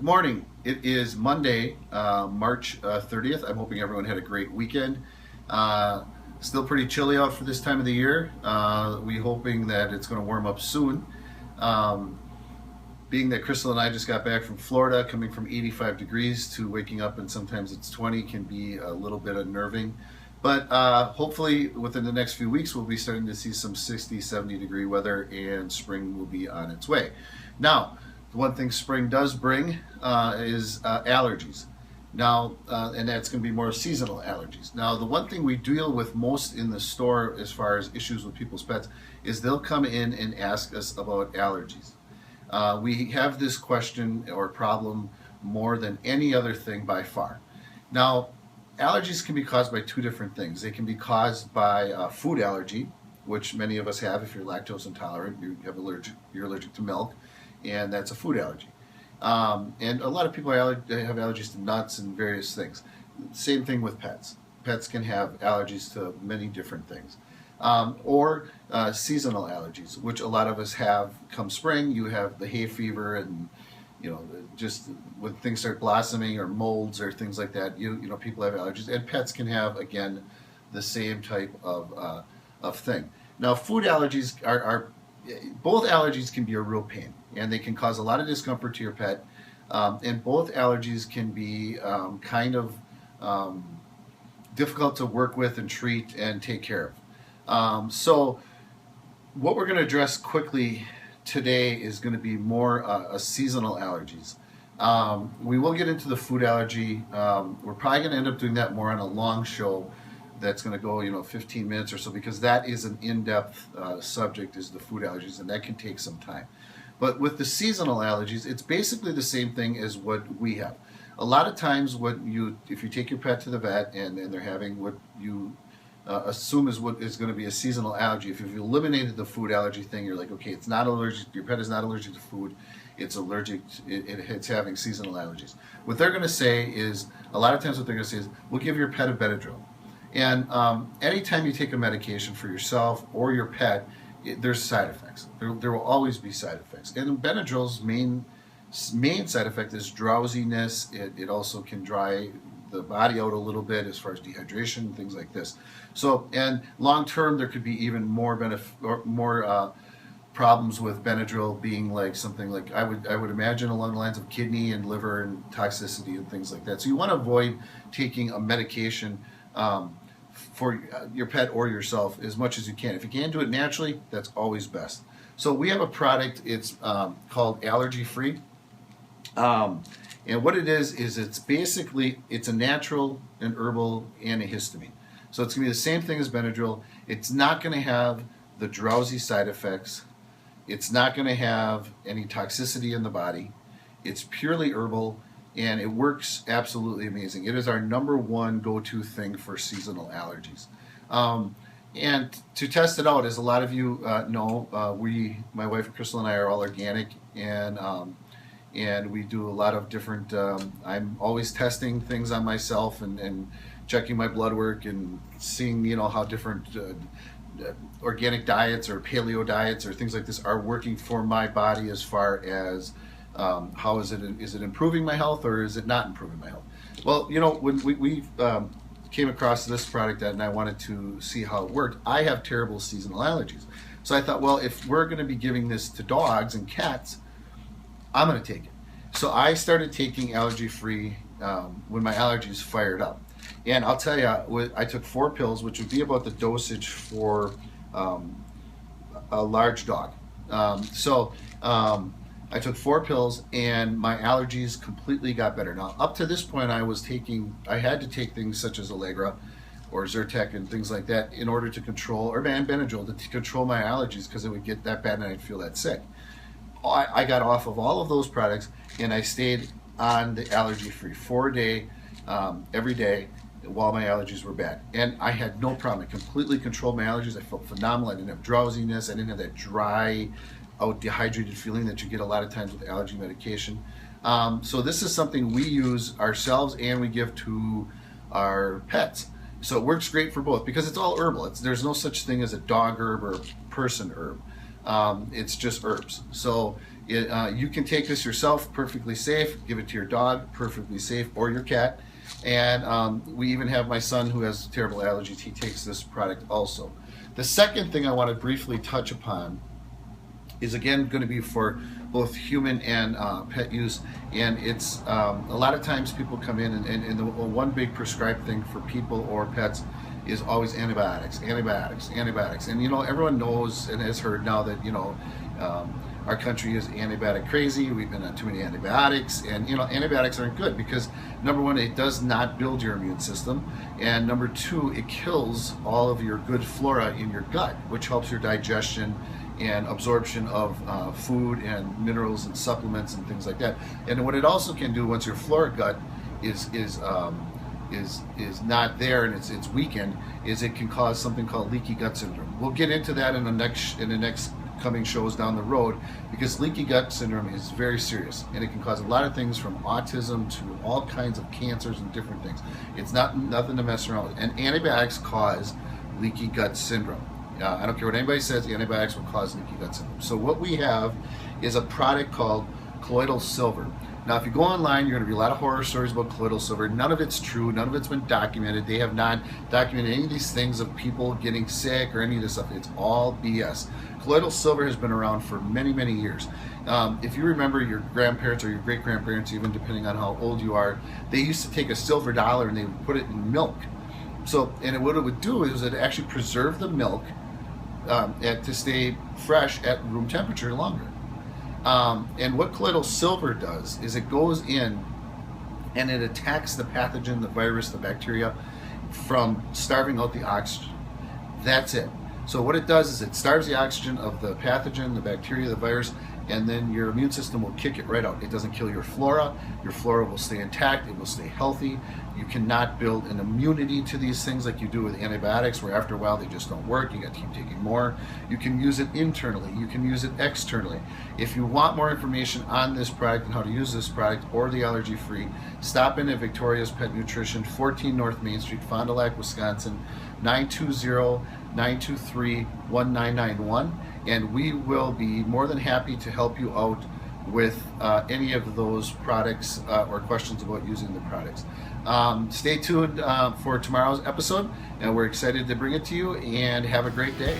Good morning. It is Monday, March 30th. I'm hoping everyone had a great weekend. Uh, Still pretty chilly out for this time of the year. We're hoping that it's going to warm up soon. Um, Being that Crystal and I just got back from Florida, coming from 85 degrees to waking up and sometimes it's 20 can be a little bit unnerving. But hopefully within the next few weeks, we'll be starting to see some 60, 70 degree weather and spring will be on its way. Now, the one thing spring does bring is allergies. Now, and that's going to be more seasonal allergies. Now, the one thing we deal with most in the store as far as issues with people's pets is they'll come in and ask us about allergies. We have this question or problem more than any other thing by far. Now, allergies can be caused by two different things. They can be caused by food allergy, which many of us have. If you're lactose intolerant, you're allergic to milk, and that's a food allergy. And a lot of people have allergies to nuts and various things. Same thing with pets. Pets can have allergies to many different things. Or seasonal allergies, which a lot of us have come spring. You have the hay fever and just when things start blossoming or molds or things like that, people have allergies, and pets can have again the same type of thing. Now, food allergies are both allergies can be a real pain, and they can cause a lot of discomfort to your pet. And both allergies can be difficult to work with and treat and take care of. So, what we're going to address quickly today is going to be more seasonal allergies. We will get into the food allergy. We're probably going to end up doing that more on a long show that's going to go 15 minutes or so, because that is an in-depth subject, is the food allergies, and that can take some time. But with the seasonal allergies, it's basically the same thing as what we have. A lot of times if you take your pet to the vet and they're having what you assume is what is going to be a seasonal allergy. If you've eliminated the food allergy thing, you're like, okay, it's not allergic. Your pet is not allergic to food. It's allergic. It's having seasonal allergies. What they're going to say is, a lot of times what they're going to say is, we'll give your pet a Benadryl. And anytime you take a medication for yourself or your pet, there's side effects. There will always be side effects. And Benadryl's main side effect is drowsiness. It also can dry the body out a little bit as far as dehydration and things like this. So, and long term, there could be even more problems with Benadryl, being like something like I would imagine along the lines of kidney and liver and toxicity and things like that. So you want to avoid taking a medication for your pet or yourself as much as you can. If you can do it naturally, that's always best. So we have a product. It's called Allergy Free. And what it is it's a natural and herbal antihistamine. So it's going to be the same thing as Benadryl. It's not going to have the drowsy side effects. It's not going to have any toxicity in the body. It's purely herbal, and it works absolutely amazing. It is our number one go-to thing for seasonal allergies. And to test it out, as a lot of you know, my wife Crystal and I are all organic, and we do a lot of different, I'm always testing things on myself and checking my blood work and seeing, how different organic diets or paleo diets or things like this are working for my body, as far as how is it improving my health or is it not improving my health? Well, when we came across this product and I wanted to see how it worked, I have terrible seasonal allergies. So I thought, well, if we're going to be giving this to dogs and cats, I'm going to take it. So I started taking Allergy Free when my allergies fired up. And I'll tell you, I took 4 pills, which would be about the dosage for a large dog. I took 4 pills and my allergies completely got better. Now, up to this point, I had to take things such as Allegra or Zyrtec and things like that in order to control, or Benadryl to control my allergies, because it would get that bad and I'd feel that sick. I got off of all of those products and I stayed on the Allergy Free 4-day, every day, while my allergies were bad. And I had no problem. I completely controlled my allergies. I felt phenomenal. I didn't have drowsiness. I didn't have that dry out dehydrated feeling that you get a lot of times with allergy medication. So this is something we use ourselves and we give to our pets. So it works great for both because it's all herbal. There's no such thing as a dog herb or a person herb. It's just herbs. So You can take this yourself, perfectly safe. Give it to your dog, perfectly safe, or your cat. And we even have my son who has terrible allergies. He takes this product also. The second thing I want to briefly touch upon is again going to be for both human and pet use, and it's a lot of times people come in and the one big prescribed thing for people or pets is always antibiotics, and everyone knows and has heard now that our country is antibiotic crazy. We've been on too many antibiotics, and antibiotics aren't good because number one, it does not build your immune system, and number two, it kills all of your good flora in your gut, which helps your digestion and absorption of food and minerals and supplements and things like that. And what it also can do once your flora gut is not there and it's weakened, is it can cause something called leaky gut syndrome. We'll get into that in the next coming shows down the road, because leaky gut syndrome is very serious and it can cause a lot of things from autism to all kinds of cancers and different things. It's nothing to mess around with. And antibiotics cause leaky gut syndrome. I don't care what anybody says, antibiotics will cause leaky gut syndrome. So what we have is a product called colloidal silver. Now, if you go online, you're going to be a lot of horror stories about colloidal silver. None of it's true. None of it's been documented. They have not documented any of these things of people getting sick or any of this stuff. It's all BS. Colloidal silver has been around for many, many years. If you remember your grandparents or your great-grandparents, even depending on how old you are, they used to take a silver dollar and they would put it in milk. And what it would do is it actually preserve the milk to stay fresh at room temperature longer. And what colloidal silver does is it goes in and it attacks the pathogen, the virus, the bacteria from starving out the oxygen. That's it. So what it does is it starves the oxygen of the pathogen, the bacteria, the virus, and then your immune system will kick it right out. It doesn't kill your flora. Your flora will stay intact. It will stay healthy. You cannot build an immunity to these things like you do with antibiotics, where after a while they just don't work. You got to keep taking more. You can use it internally. You can use it externally. If you want more information on this product and how to use this product or the allergy free, stop in at Victoria's Pet Nutrition, 14 North Main Street, Fond du Lac, Wisconsin, 920-923-1991. And we will be more than happy to help you out with any of those products or questions about using the products. Stay tuned for tomorrow's episode, and we're excited to bring it to you, and have a great day.